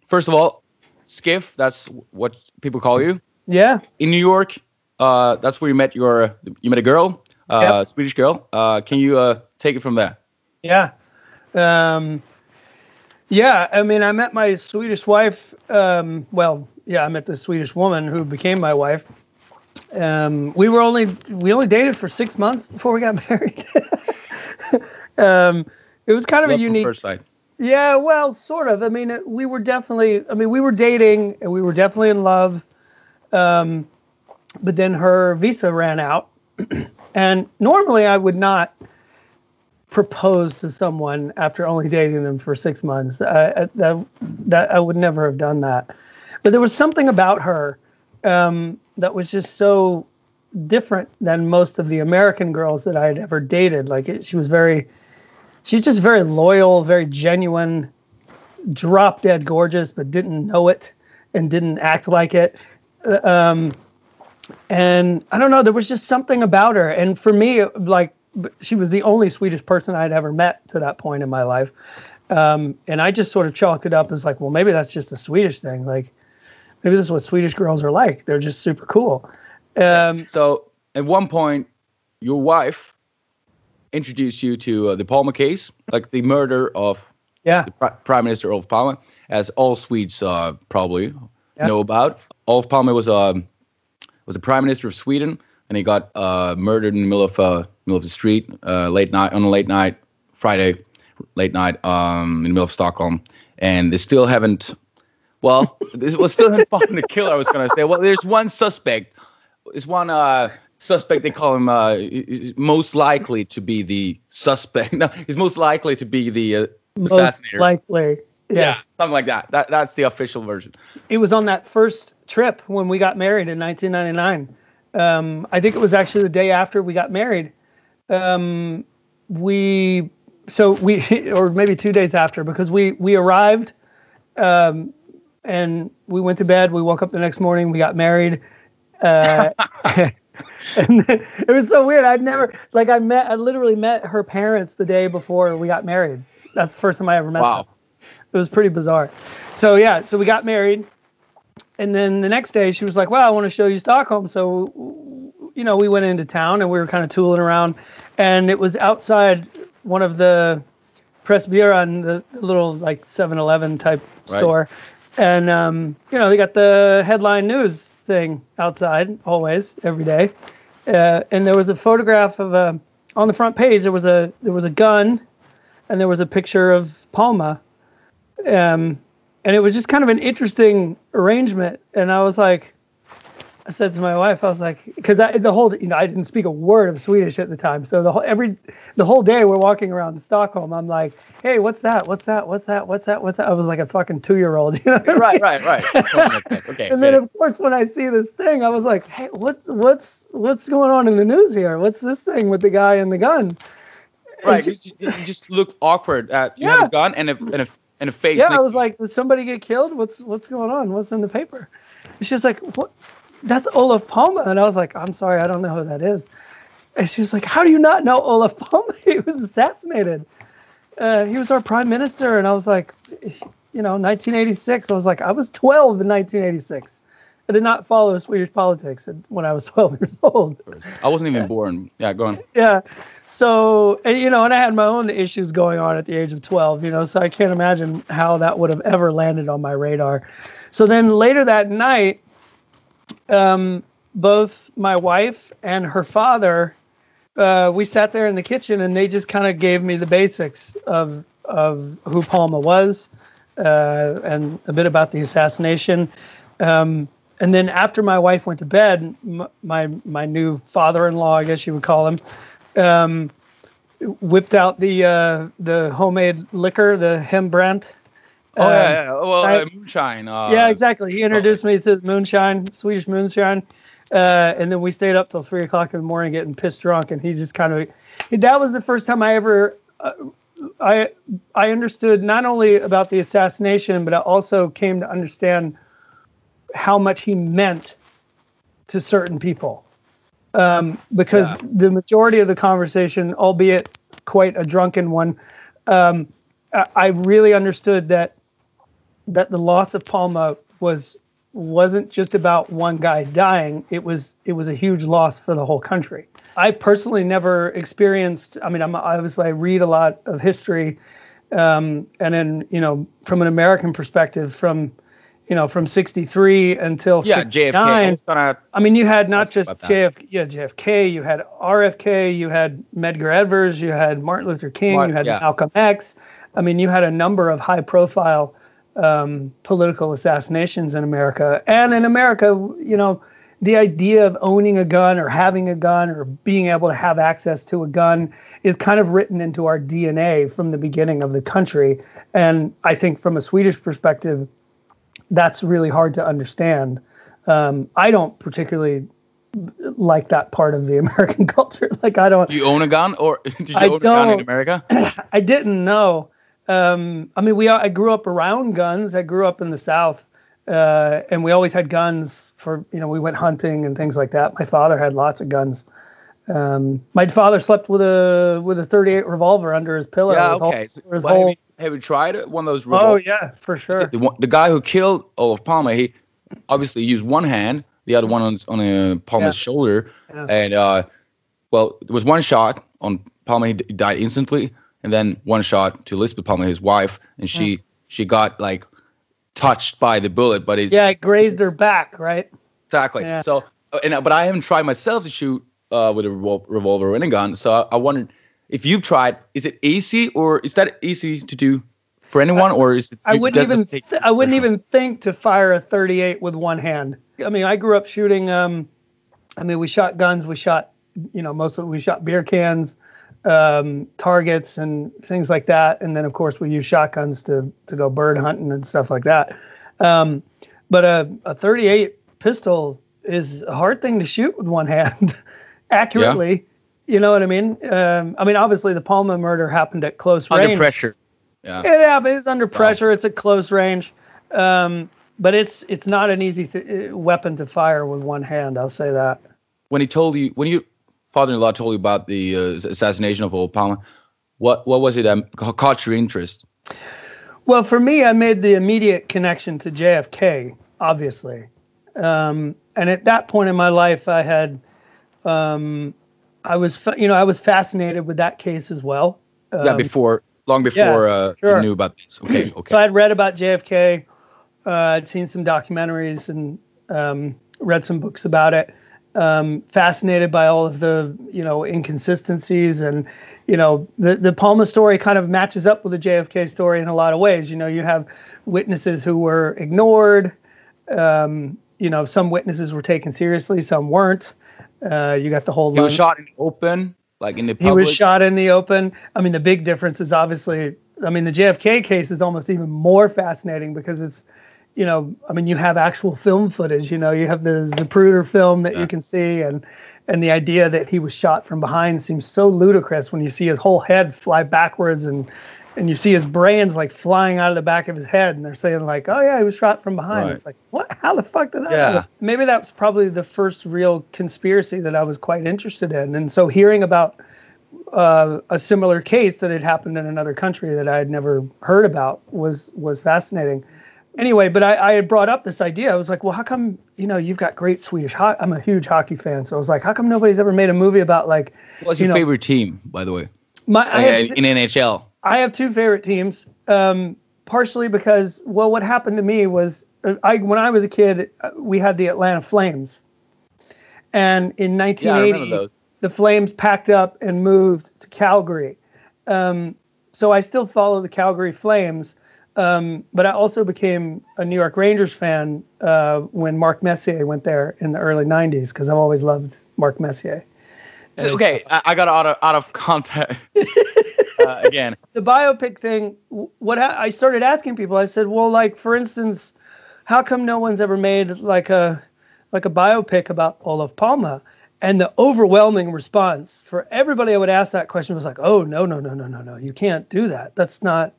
First of all, Skiff, that's what people call you. Yeah. In New York, that's where you met a girl, Yep. Swedish girl. Can you take it from there? Yeah. Yeah, I mean, I met my Swedish wife. I met the Swedish woman who became my wife. We only dated for 6 months before we got married. It was kind of Love a from unique. first sight. Yeah, well, sort of. I mean, we were dating and we were definitely in love. But then her visa ran out, and normally I would not propose to someone after only dating them for 6 months. I would never have done that. But there was something about her that was just so different than most of the American girls that I had ever dated. She's just very loyal, very genuine, drop dead gorgeous, but didn't know it and didn't act like it. And I don't know, there was just something about her. And for me, she was the only Swedish person I'd ever met to that point in my life. And I just sort of chalked it up as like, well, maybe that's just a Swedish thing. Like, maybe this is what Swedish girls are like. They're just super cool. So at one point, your wife introduced you to the Palme case, like the murder of the Prime Minister Olof Palme, as all Swedes probably know about. Olof Palme was the Prime Minister of Sweden, and he got murdered in the middle of the street late night, Friday late night in the middle of Stockholm, and they still haven't. Well, this was still haven't found the killer. I was going to say. Well, there's one suspect. There's one suspect. They call him is most likely to be the suspect. No, he's most likely to be the assassinator. Most likely. Yes. Yeah, something like that. That's the official version. It was on that first trip when we got married in 1999. I think it was actually the day after we got married. Or maybe 2 days after, because we arrived, and we went to bed. We woke up the next morning. We got married. And then, it was so weird. I literally met her parents the day before we got married. That's the first time I ever met them. It was pretty bizarre. So we got married, and then the next day she was like, "Well, I want to show you Stockholm." So, we went into town and we were kind of tooling around, and it was outside one of the Pressbyrån, the little like 7-Eleven type store, and they got the headline news thing outside always every day, and there was a photograph of on the front page there was a gun, and there was a picture of Palme, and it was just kind of an interesting arrangement. And I was like, I said to my wife, I was like, because I didn't speak a word of Swedish at the time, so the whole day we're walking around Stockholm, I'm like, hey, what's that? What's that? What's that? What's that? What's that? I was like a fucking 2-year-old, Right. Okay. And then of course when I see this thing, I was like, hey, what's going on in the news here? What's this thing with the guy and the gun? Right, you just look awkward. You have a gun and a face. Yeah, I was like, did somebody get killed? What's going on? What's in the paper? And she's like, what? That's Olof Palme. And I was like, I'm sorry, I don't know who that is. And she was like, how do you not know Olof Palme? He was assassinated. He was our prime minister. And I was like, 1986. I was like, I was 12 in 1986. I did not follow Swedish politics when I was 12 years old. I wasn't even born. Yeah, go on. Yeah. So, and I had my own issues going on at the age of 12, so I can't imagine how that would have ever landed on my radar. So then later that night, both my wife and her father, we sat there in the kitchen, and they just kind of gave me the basics of who Palme was, and a bit about the assassination. And then after my wife went to bed, my new father-in-law, I guess you would call him, whipped out the homemade liquor, the hembränt. Well, moonshine. Yeah, exactly. He introduced me to moonshine, Swedish moonshine, and then we stayed up till 3 o'clock in the morning getting pissed drunk. And he just that was the first time I ever, I understood not only about the assassination, but I also came to understand how much he meant to certain people. Because the majority of the conversation, albeit quite a drunken one. I really understood that the loss of Palme wasn't just about one guy dying. It was a huge loss for the whole country. I personally never experienced. I mean, I read a lot of history, and then from an American perspective, from 63 until 69. JFK. I mean, you had not just JFK, you had RFK, you had Medgar Evers, you had Martin Luther King, you had Malcolm X. I mean, you had a number of high-profile political assassinations in America. And in America, the idea of owning a gun or having a gun or being able to have access to a gun is kind of written into our DNA from the beginning of the country. And I think from a Swedish perspective, that's really hard to understand. I don't particularly like that part of the American culture. Like, I don't. You own a gun, or did you own a gun in America? I didn't know. I mean, I grew up around guns. I grew up in the South, and we always had guns for, we went hunting and things like that. My father had lots of guns. My father slept with a 38 revolver under his pillow. Yeah, okay. Have you tried one of those revolvers? Oh, yeah, for sure. The guy who killed Olof Palme, he obviously used one hand, the other one on Palme's shoulder. Yeah. And, there was one shot on Palme, he died instantly. And then one shot to Lisbeth Palme, his wife, and she got like touched by the bullet, but it grazed her back, right? Exactly. Yeah. So, but I haven't tried myself to shoot with a revolver or a gun. So I wondered if you've tried. Is it easy, or is that easy to do for anyone, or is it? I wouldn't even think to fire a 38 with one hand. I mean, I grew up shooting. We shot guns. We shot, we shot beer cans. Targets and things like that, and then of course we use shotguns to go bird hunting and stuff like that. But a 38 pistol is a hard thing to shoot with one hand accurately. Yeah. You know what I mean? Obviously the Palme murder happened at close range. Under pressure. Yeah, but it's under pressure. It's at close range. But it's not an easy weapon to fire with one hand. I'll say that. When your father-in-law told you about the assassination of Olof Palme, what was it that caught your interest? Well, for me, I made the immediate connection to JFK, obviously. And at that point in my life, I had, I was fascinated with that case as well. Long before you knew about this. Okay. So I'd read about JFK. I'd seen some documentaries and read some books about it. Fascinated by all of the, inconsistencies, and, the Palme story kind of matches up with the JFK story in a lot of ways. You have witnesses who were ignored. Some witnesses were taken seriously, some weren't. You got the whole. He was shot in the open, like in the public. He was shot in the open. I mean, the big difference is obviously, the JFK case is almost even more fascinating because it's, you have actual film footage. You have the Zapruder film that you can see, and the idea that he was shot from behind seems so ludicrous when you see his whole head fly backwards, and you see his brains like flying out of the back of his head, and they're saying like, oh yeah, he was shot from behind. Right. It's like, what? How the fuck did that happen? Maybe that was probably the first real conspiracy that I was quite interested in, and so hearing about a similar case that had happened in another country that I had never heard about was fascinating. Anyway, but I had brought up this idea. I was like, well, how come, you've got great Swedish hockey. I'm a huge hockey fan. So I was like, how come nobody's ever made a movie about like. What's your favorite team, by the way? In NHL? I have two favorite teams, partially because, what happened to me was when I was a kid, we had the Atlanta Flames. And in 1980, the Flames packed up and moved to Calgary. So I still follow the Calgary Flames. But I also became a New York Rangers fan when Mark Messier went there in the early 90s, because I've always loved Mark Messier. Okay, I got out of context again. The biopic thing, I started asking people, I said, well, like, for instance, how come no one's ever made like a biopic about Olof Palme? And the overwhelming response for everybody I would ask that question was like, oh, no, you can't do that. That's not.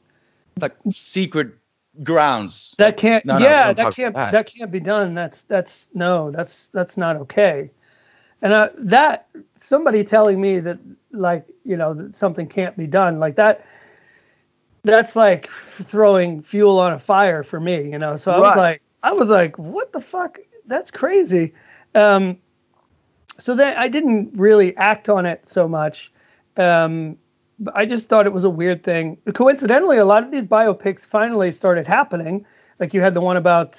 Like secret grounds. That can't. That can't be done. That's not okay. And that somebody telling me that, like, you know, that something can't be done like that, that's like throwing fuel on a fire for me, you know? So I was like, what the fuck? That's crazy. So then I didn't really act on it so much. But I just thought it was a weird thing. Coincidentally, a lot of these biopics finally started happening. Like you had the one about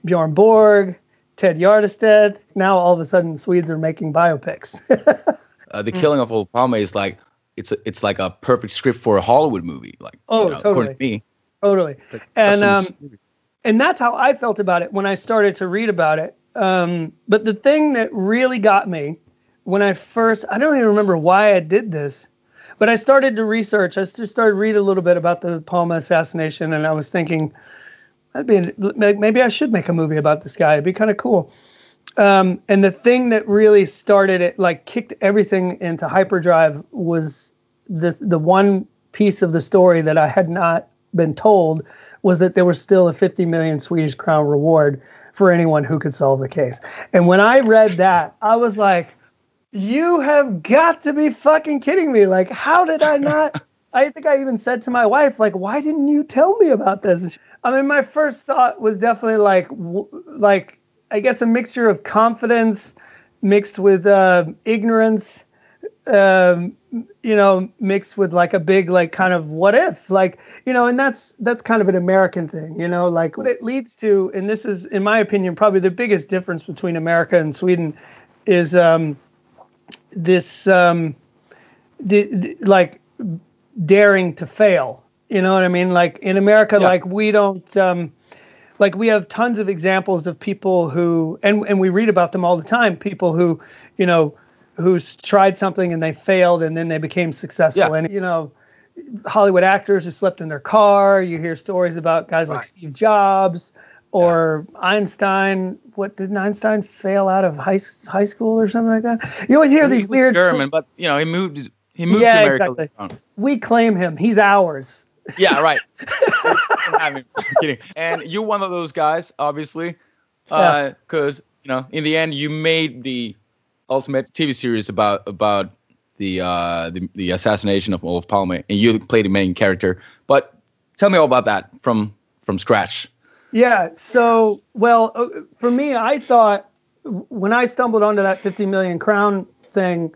Bjorn Borg, Ted Gärdestad. Now all of a sudden Swedes are making biopics. The killing of Olof Palme is like, it's like a perfect script for a Hollywood movie. Like, totally. According to me. Totally. Like and that's how I felt about it when I started to read about it. But the thing that really got me when I don't even remember why I did this, but I started to research. I just started reading a little bit about the Palme assassination, and I was thinking, maybe I should make a movie about this guy. It'd be kind of cool. And the thing that really started it, like kicked everything into hyperdrive, was the one piece of the story that I had not been told, was that there was still a 50 million Swedish crown reward for anyone who could solve the case. And when I read that, I was like, you have got to be fucking kidding me. Like, how did I not? I think I even said to my wife, like, why didn't you tell me about this? I mean, my first thought was definitely like, I guess a mixture of confidence mixed with ignorance, you know, mixed with like a big, like, kind of what if, like, you know, and that's kind of an American thing, you know, like what it leads to. And this is, in my opinion, probably the biggest difference between America and Sweden is like daring to fail. You know what I mean? Like in America, like we don't, like we have tons of examples of people who, and we read about them all the time, people who, you know, who's tried something and they failed and then they became successful. Yeah. And, you know, Hollywood actors who slept in their car. You hear stories about guys like Steve Jobs or Einstein. What, didn't Einstein fail out of high school or something like that? You always hear these weird German, but you know, he moved to America. Exactly. We claim him. He's ours. Yeah, right. I'm kidding. And you're one of those guys, obviously, because you know, in the end, you made the ultimate TV series about the assassination of Olof Palme, and you played the main character. But tell me all about that from scratch. Yeah. So, well, for me, I thought when I stumbled onto that 50 million crown thing,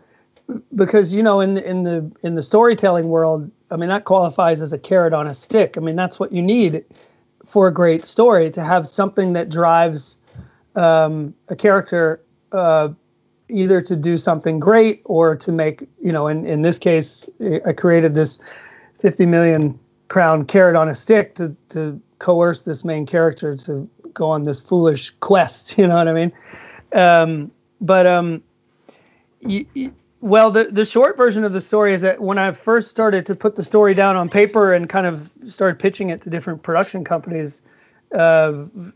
because, you know, in the storytelling world, I mean, that qualifies as a carrot on a stick. I mean, that's what you need for a great story, to have something that drives a character either to do something great or to make, you know, in this case, I created this 50 million crown carrot on a stick to coerce this main character to go on this foolish quest. You know what I mean? Well, the short version of the story is that when I first started to put the story down on paper and kind of started pitching it to different production companies,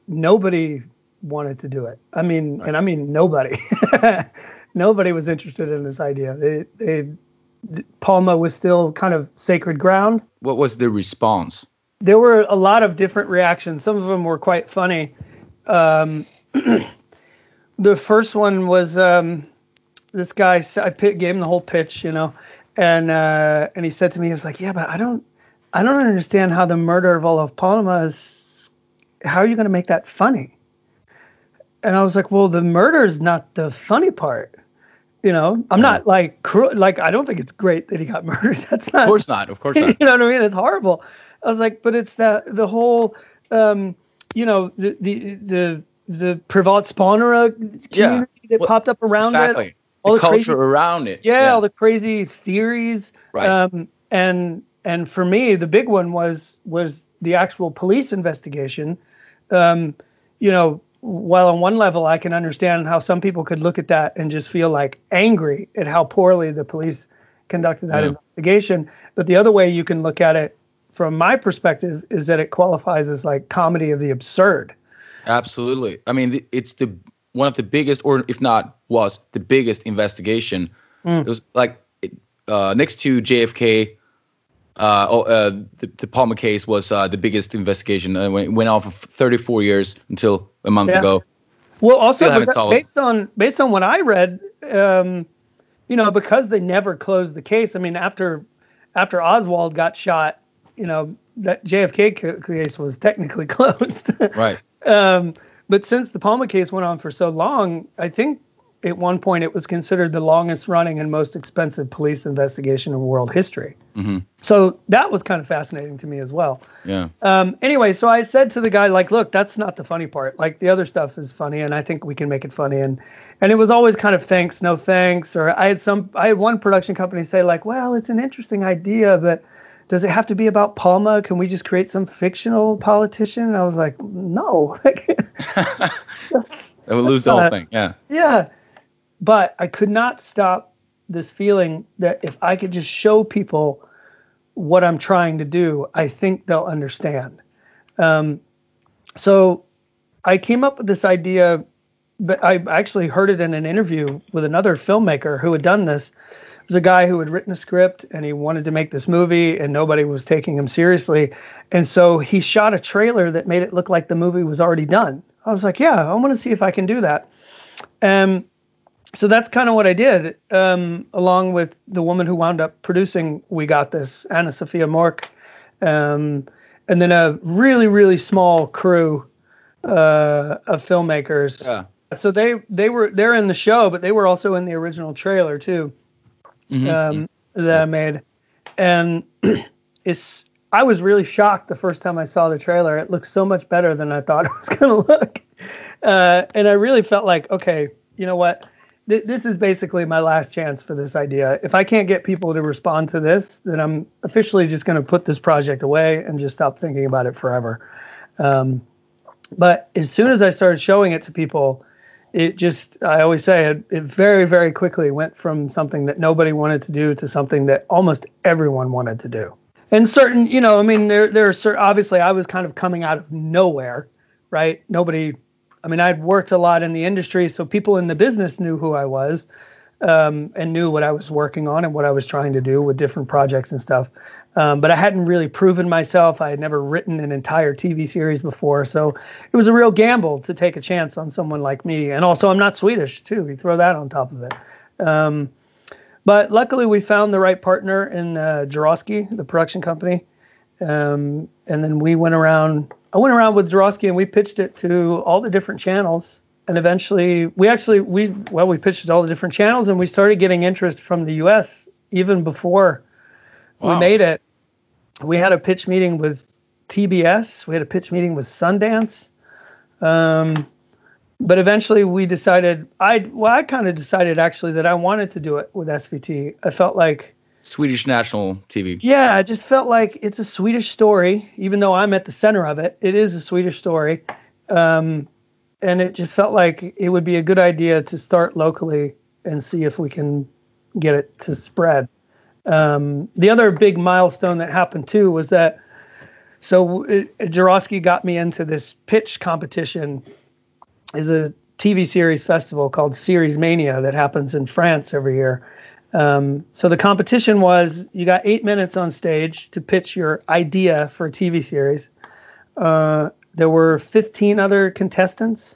nobody wanted to do it. I mean, and I mean nobody. Nobody was interested in this idea. Palme was still kind of sacred ground. What was the response? There were a lot of different reactions. Some of them were quite funny. The first one was this guy. I gave him the whole pitch, you know, and he said to me, he was like, "Yeah, but I don't understand how the murder of Olof Palme is. How are you going to make that funny?" And I was like, "Well, the murder is not the funny part. You know, I'm not like like I don't think it's great that he got murdered. That's not. Of course not. Of course not. You know what I mean? It's horrible." I was like, "But it's the whole, you know, the Privatspanare community that popped up around it. All the culture around it. Yeah, all the crazy theories. Right. And for me, the big one was the actual police investigation. You know, while on one level I can understand how some people could look at that and just feel like angry at how poorly the police conducted that investigation, but the other way you can look at it, from my perspective, is that it qualifies as like comedy of the absurd. Absolutely. I mean, it's one of the biggest, or if not was the biggest investigation. It was like next to JFK. The Palme case was the biggest investigation. It went on for 34 years until a month ago. Well, also based on what I read, because they never closed the case. I mean, after Oswald got shot, that JFK case was technically closed. Right. But since the Palme case went on for so long, I think at one point it was considered the longest running and most expensive police investigation in world history. Mm-hmm. So that was kind of fascinating to me as well. Yeah. Anyway, so I said to the guy, like, look, that's not the funny part. Like, the other stuff is funny, and I think we can make it funny. And it was always kind of thanks, no thanks. Or I had one production company say, like, well, it's an interesting idea, but does it have to be about Palme? Can we just create some fictional politician? And I was like, no. That would lose the whole thing. Yeah. Yeah. But I could not stop this feeling that if I could just show people what I'm trying to do, I think they'll understand. So I came up with this idea, but I actually heard it in an interview with another filmmaker who had done this. It was a guy who had written a script and he wanted to make this movie and nobody was taking him seriously. And so he shot a trailer that made it look like the movie was already done. I was like, yeah, I want to see if I can do that. So that's kind of what I did, along with the woman who wound up producing We Got This, Anna Sophia Mork, and then a really, really small crew of filmmakers. Yeah. So they're in the show, but they were also in the original trailer too. Mm-hmm. That I made. And I was really shocked the first time I saw the trailer. It looked so much better than I thought it was going to look. And I really felt like, okay, you know what? This is basically my last chance for this idea. If I can't get people to respond to this, then I'm officially just going to put this project away and just stop thinking about it forever. But as soon as I started showing it to people, I always say it very, very quickly went from something that nobody wanted to do to something that almost everyone wanted to do. And certain, there are certain, obviously I was kind of coming out of nowhere, right? I'd worked a lot in the industry, so people in the business knew who I was, and knew what I was working on and what I was trying to do with different projects and stuff. But I hadn't really proven myself. I had never written an entire TV series before. So it was a real gamble to take a chance on someone like me. And also, I'm not Swedish, too. You throw that on top of it. But luckily, we found the right partner in Jarosky, the production company. And then I went around with Jarosky and we pitched it to all the different channels. And eventually, we pitched it to all the different channels and we started getting interest from the U.S. even before we made it. We had a pitch meeting with TBS. We had a pitch meeting with Sundance. But eventually we decided, I kind of decided actually that I wanted to do it with SVT. I felt like Swedish national TV. Yeah, I just felt like it's a Swedish story, even though I'm at the center of it. It is a Swedish story. And it just felt like it would be a good idea to start locally and see if we can get it to spread. The other big milestone that happened too was that, Jarosky got me into this pitch competition. Is a TV series festival called Series Mania that happens in France every year. So the competition was, you got 8 minutes on stage to pitch your idea for a TV series. There were 15 other contestants.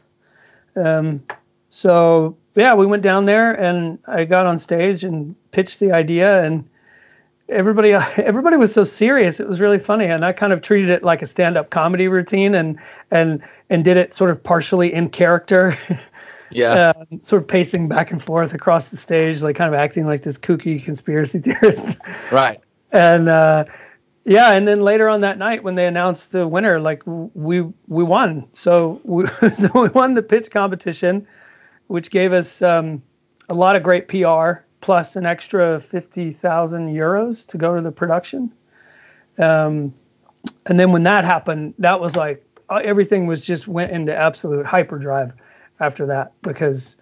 So yeah, we went down there and I got on stage and pitched the idea, and everybody was so serious. It was really funny. And I kind of treated it like a stand-up comedy routine and did it sort of partially in character. Yeah. Sort of pacing back and forth across the stage, like kind of acting like this kooky conspiracy theorist. Right. And and then later on that night when they announced the winner, like we won. So we won the pitch competition, which gave us a lot of great PR plus an extra 50,000 euros to go to the production. And then when that happened, that was like everything went into absolute hyperdrive after that, because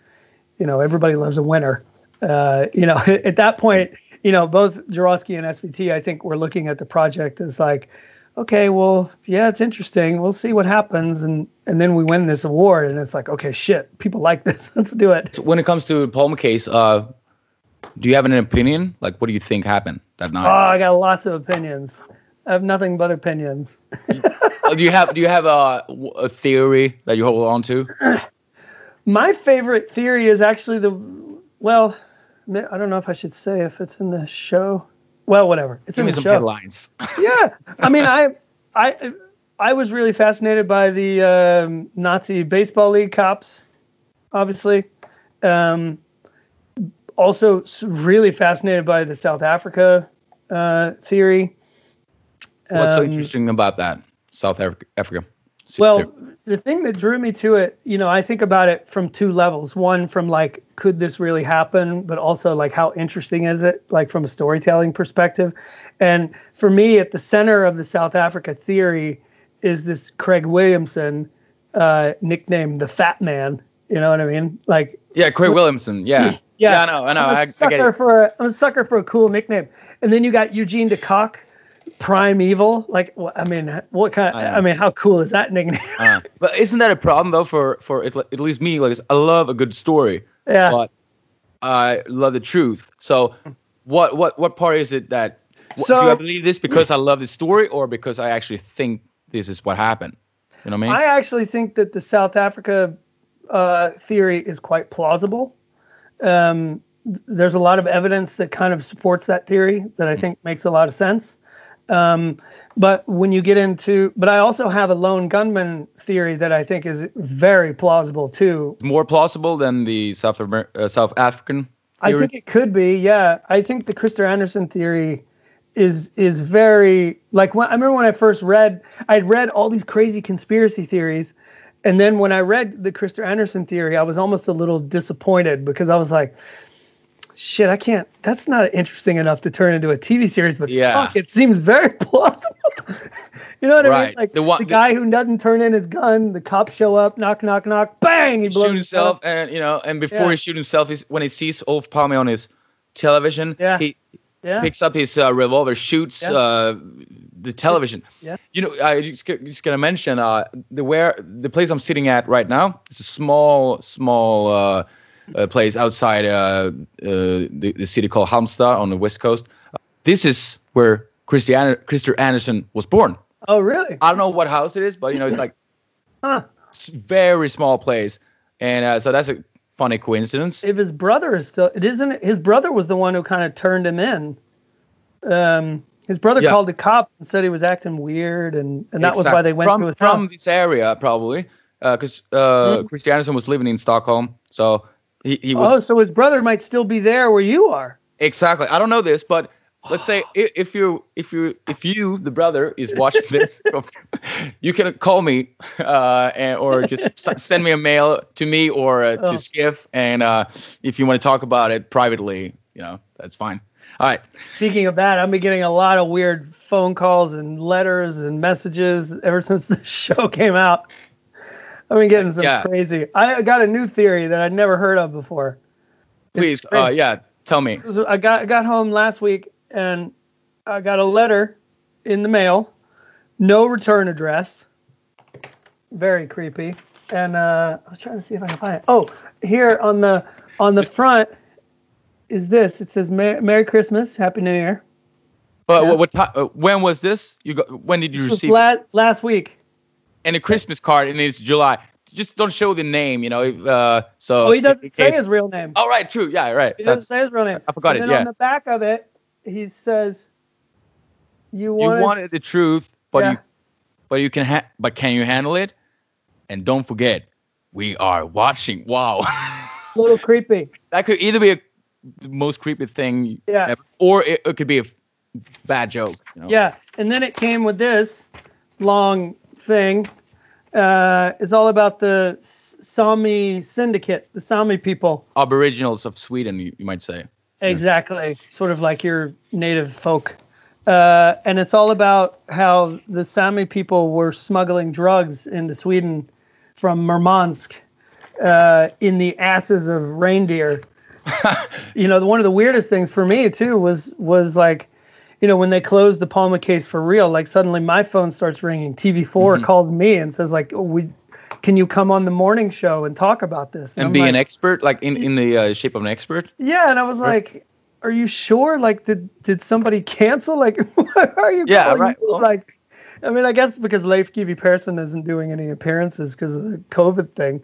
everybody loves a winner. At that point, both Jarosky and SVT, I think, were looking at the project as like, okay, well, yeah, it's interesting. We'll see what happens, and then we win this award, and it's like, okay, shit, people like this. Let's do it. So when it comes to the Palme case, do you have an opinion? Like, what do you think happened that night? Oh, I got lots of opinions. I have nothing but opinions. Do you have a theory that you hold on to? My favorite theory is actually Well, I don't know if I should say if it's in the show. Well, whatever. It's in the show. Give me some headlines. Yeah. I mean, I was really fascinated by the Nazi baseball league cops, obviously. Also really fascinated by the South Africa theory. What's so interesting about that, South Africa? Well, the thing that drew me to it, I think about it from two levels. One, from like, could this really happen? But also like, how interesting is it? Like from a storytelling perspective. And for me, at the center of the South Africa theory is this Craig Williamson, nicknamed the Fat Man. You know what I mean? Like, yeah, Craig Williamson. Yeah. Yeah, I know. I'm a sucker for a cool nickname. And then you got Eugene de Kock, Prime Evil. Like, I mean, what kind? I mean, how cool is that nickname? But isn't that a problem though for at least me? Like, I love a good story. Yeah. But I love the truth. So, what part is it that? Do I believe this because I love the story, or because I actually think this is what happened? You know what I mean? I actually think that the South Africa theory is quite plausible. There's a lot of evidence that kind of supports that theory that I think makes a lot of sense. But when you get into, but I also have a lone gunman theory that I think is very plausible too. More plausible than the South African theory? I think it could be, yeah. I think the Christer Andersen theory is very, like, I remember when I first I'd read all these crazy conspiracy theories. And then when I read the Christer Andersen theory, I was almost a little disappointed because I was like, shit, that's not interesting enough to turn into a TV series, but fuck, it seems very plausible. You know what I mean? Like the guy who doesn't turn in his gun, the cops show up, knock, knock, knock, bang, he blows himself. And before he shoots himself, when he sees Olof Palme on his television, he picks up his revolver, shoots the television. Yeah. I just gonna mention the place I'm sitting at right now. It's a small place outside the city called Halmstad on the west coast. This is where Christer Andersen was born. Oh, really? I don't know what house it is, but it's like very small place, and so that's a funny coincidence. If his brother is still, his brother was the one who kind of turned him in. His brother called the cops and said he was acting weird, and that was why they went to his house. From this area, probably, because Christer Andersen was living in Stockholm, so he was. Oh, so his brother might still be there where you are. Exactly. I don't know this, but let's say if you, the brother, is watching this, you can call me, or just send me a mail to me or to Skiff, and if you want to talk about it privately, that's fine. All right. Speaking of that, I've been getting a lot of weird phone calls and letters and messages ever since the show came out. I've been getting some crazy. I got a new theory that I'd never heard of before. Please, tell me. I got home last week and I got a letter in the mail, no return address. Very creepy. And I was trying to see if I can find it. Oh, here on the front is this. It says Merry Christmas, Happy New Year. What time? When was this? When did you receive it? Last week. And a Christmas card, and it's July. Just don't show the name, so. Oh, he doesn't say his real name. Oh, right, true. Yeah, right. He doesn't say his real name. I forgot it. And on the back of it, he says, "You wanted the truth, but can you handle it? And don't forget, we are watching." Wow. A little creepy. That could either be the most creepy thing ever, or it could be a bad joke. Yeah, and then it came with this long thing. It's all about the Sami syndicate, the Sami people. Aboriginals of Sweden, you might say. Exactly. Sort of like your native folk. And it's all about how the Sami people were smuggling drugs into Sweden from Murmansk in the asses of reindeer. One of the weirdest things for me, too, was like, when they closed the Palme case for real, like suddenly my phone starts ringing. TV4 calls me and says like, can you come on the morning show and talk about this? And be an expert, like in the shape of an expert? Yeah, and I was like, are you sure? Like, did somebody cancel? Like, why are you calling me? Like, I mean, I guess because Leif GW Persson isn't doing any appearances because of the COVID thing.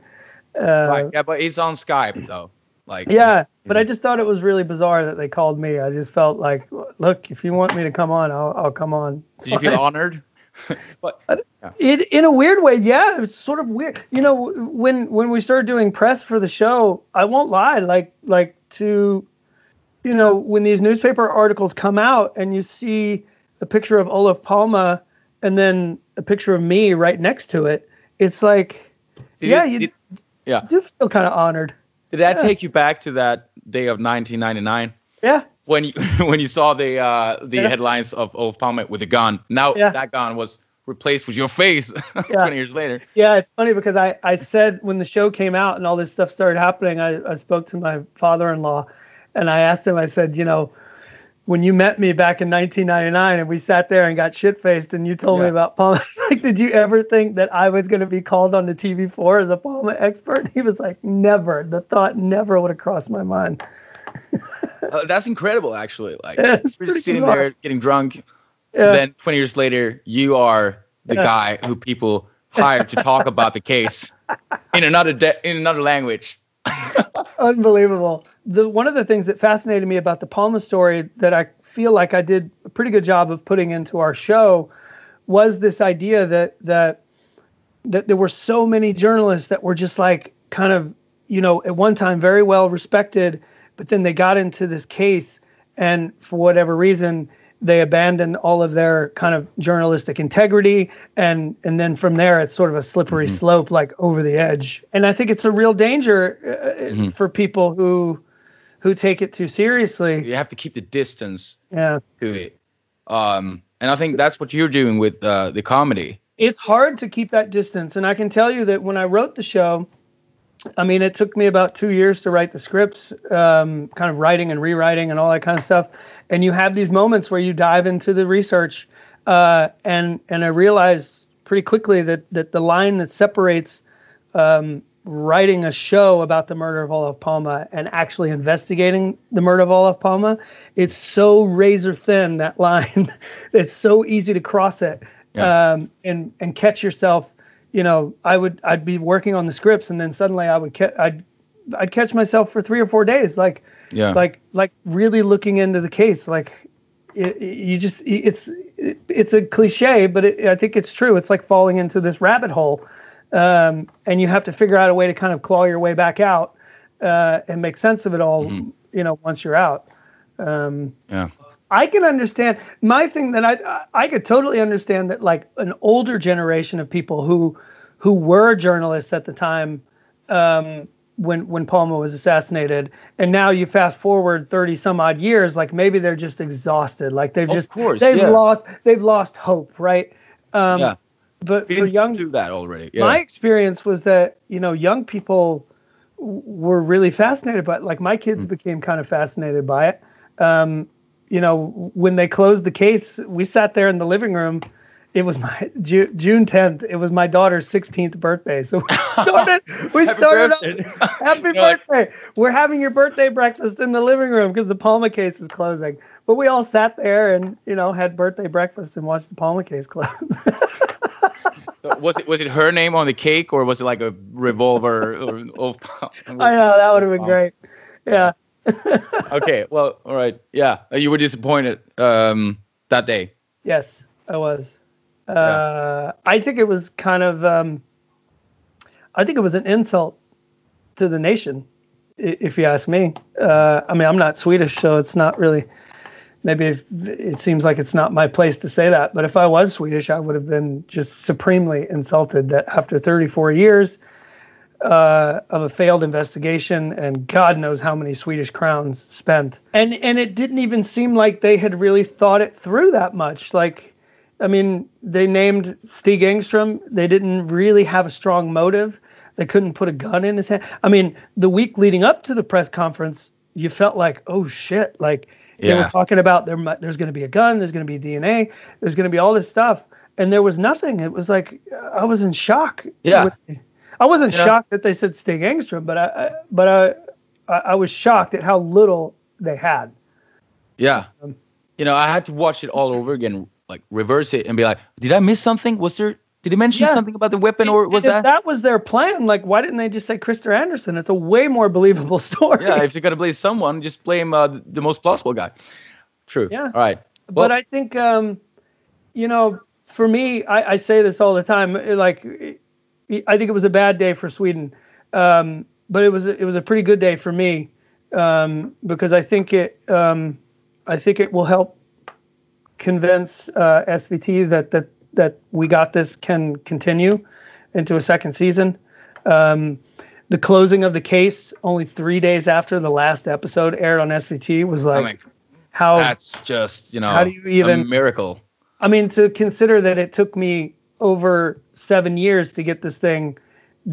Right, yeah, but he's on Skype, though. Like, yeah, but I just thought it was really bizarre that they called me. I just felt like, look, if you want me to come on, I'll come on. Did you feel honored? But in a weird way, yeah, it was sort of weird. You know, when we started doing press for the show, I won't lie, like to, you know, when these newspaper articles come out and you see a picture of Olof Palme and then a picture of me right next to it, it's like, you do feel kind of honored. Did that take you back to that day of 1999? Yeah. When you saw the headlines of Olof Palme with a gun. Now that gun was replaced with your face 20 years later. Yeah, it's funny because I said when the show came out and all this stuff started happening, I spoke to my father-in-law and I asked him, I said, you know, when you met me back in 1999 and we sat there and got shit-faced and you told me about Palme, like, did you ever think that I was going to be called on the TV4 as a Palme expert? He was like, never. The thought never would have crossed my mind. That's incredible, actually. Like, we're just sitting there getting drunk. Then 20 years later, you are the guy who people hired to talk about the case in another language. Unbelievable. One of the things that fascinated me about the Palme story that I feel like I did a pretty good job of putting into our show was this idea that there were so many journalists that were just like kind of, you know, at one time very well respected, but then they got into this case and for whatever reason, they abandoned all of their kind of journalistic integrity. And then from there, it's sort of a slippery slope, like over the edge. And I think it's a real danger for people who take it too seriously. You have to keep the distance to it. And I think that's what you're doing with the comedy. It's hard to keep that distance. And I can tell you that when I wrote the show, I mean, it took me about 2 years to write the scripts, kind of writing and rewriting and all that kind of stuff. And you have these moments where you dive into the research. And I realized pretty quickly that the line that separates writing a show about the murder of Olof Palme and actually investigating the murder of Olof Palme, it's so razor thin, that line. It's so easy to cross it and catch yourself. You know, I'd be working on the scripts and then suddenly I'd catch myself for 3 or 4 days, like really looking into the case. Like it's a cliche, but I think it's true. It's like falling into this rabbit hole. And you have to figure out a way to kind of claw your way back out and make sense of it all, you know, once you're out. I can understand my thing that I could totally understand that, like, an older generation of people who were journalists at the time when Palme was assassinated, and now you fast forward 30 some odd years, like maybe they're just exhausted, like they've lost hope, right? But for young, do that already. My experience was that, you know, young people were really fascinated by it. Like my kids became kind of fascinated by it. You know, when they closed the case, we sat there in the living room. It was my June 10th. It was my daughter's 16th birthday. So we started up, happy birthday. We're having your birthday breakfast in the living room because the Palme case is closing. But we all sat there and, you know, had birthday breakfast and watched the Palme case close. So was it her name on the cake, or was it like a revolver? I know, that would have been great. Yeah. Okay. Well, all right. Yeah. You were disappointed that day. Yes, I was. I think it was kind of, I think it was an insult to the nation, if you ask me. I mean, I'm not Swedish, so it's not really, maybe it seems like it's not my place to say that. But if I was Swedish, I would have been just supremely insulted that after 34 years of a failed investigation, and God knows how many Swedish crowns spent. And it didn't even seem like they had really thought it through that much. Like, I mean, they named Stig Engström. They didn't really have a strong motive. They couldn't put a gun in his hand. I mean, the week leading up to the press conference, you felt like, oh shit, like they were talking about there's going to be a gun, there's going to be DNA, there's going to be all this stuff, and there was nothing. It was like I was in shock. Yeah. I wasn't shocked that they said Stig Engström, but I was shocked at how little they had. Yeah. You know, I had to watch it all over again, like reverse it and be like, did I miss something? Was there Did he mention something about the weapon, or was that? If that was their plan, like, why didn't they just say Christer Anderson? It's a way more believable story. Yeah, if you're gonna blame someone, just blame the most plausible guy. True. Yeah. All right. Well, but I think, for me, I say this all the time. Like, I think it was a bad day for Sweden, but it was a pretty good day for me, because I think it will help convince SVT that we got this can continue into a second season. The closing of the case only 3 days after the last episode aired on SVT was like, how that's just, how do you even, a miracle. I mean, to consider that it took me over 7 years to get this thing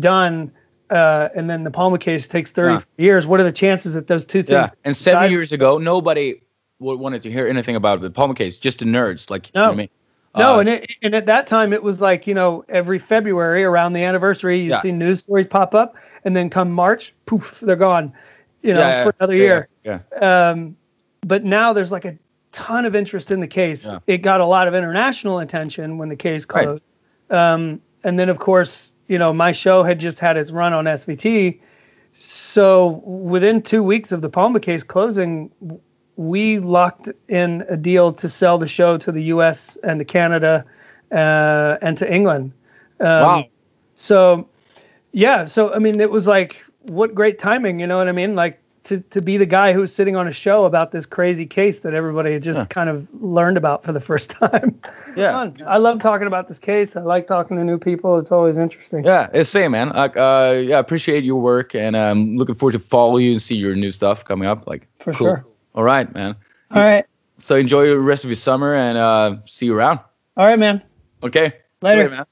done, and then the Palme case takes 30 years. What are the chances that those two things? Yeah, and 7 years ago, nobody wanted to hear anything about the Palme case, just the nerds, like, you know what I mean? No, and at that time it was like, every February around the anniversary, you see news stories pop up, and then come March, poof, they're gone, for another year. Yeah. But now there's like a ton of interest in the case. Yeah. It got a lot of international attention when the case closed. Right. And then, of course, my show had just had its run on SVT. So within 2 weeks of the Palme case closing, we locked in a deal to sell the show to the U.S. and to Canada and to England. Wow. So, yeah. So, I mean, it was like, what great timing, you know what I mean? Like, to be the guy who's sitting on a show about this crazy case that everybody had just kind of learned about for the first time. Yeah. I love talking about this case. I like talking to new people. It's always interesting. Yeah, it's same, man. Like, appreciate your work, and I'm looking forward to follow you and see your new stuff coming up. Like, for sure. All right, man. All right. So enjoy the rest of your summer, and see you around. All right, man. Okay. Later. Man.